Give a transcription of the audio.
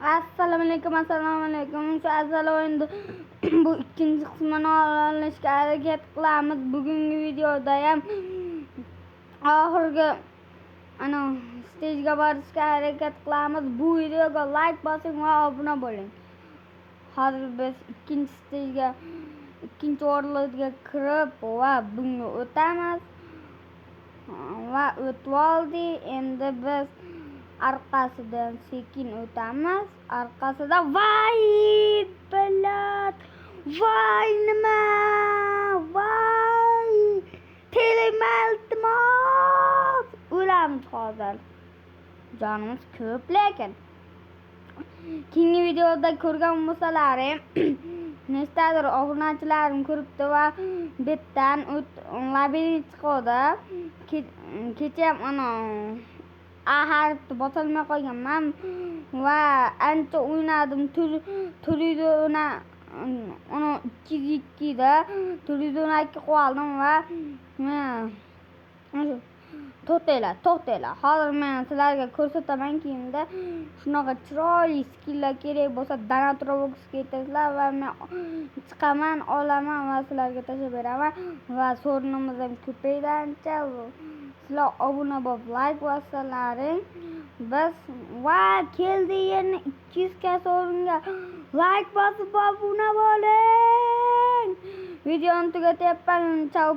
Assalomu alaykum. Sizlar endi bu ikkinchi qismini olishga harakat qilamiz. Bugungi videoda ham oxirgi stejga borishga harakat qilamiz. Bu videoga like bosing va obuna bo'ling. Hozir biz ikkinchi o'ringa kirib va bunga o'tamiz. Va o'tib oldik. Endi biz arkasidan sekin o'tamiz. Arkasida voy balat, voy nima, voy telemaltimos o'lamiz hozir. Jonimiz ko'p, lekin keyingi videoda ko'rgan bo'lsalarim nechtadir obunachilarim ko'ribdi va betdan labirint chiqdi. Kecha ham harfni bosolmay qolganman va ancha o'ynadim. Turida uni 202 da turida 2 qoldim va to'xtanglar. Hozir men sizlarga ko'rsataman. Keyinda shunaqa chiroyli skilllar kerak bo'lsa Danatroboxga ketasizlar va men chiqaman, olaman va sizlarga tashlab beraman va so'rinimiz ham ko'paydi ancha. Sizlar obuna bo'lib like bossalaring biz va keldi yana 200 ga so'ringa like bosib obuna bo'ling. Videoni tugatyapman. Chao.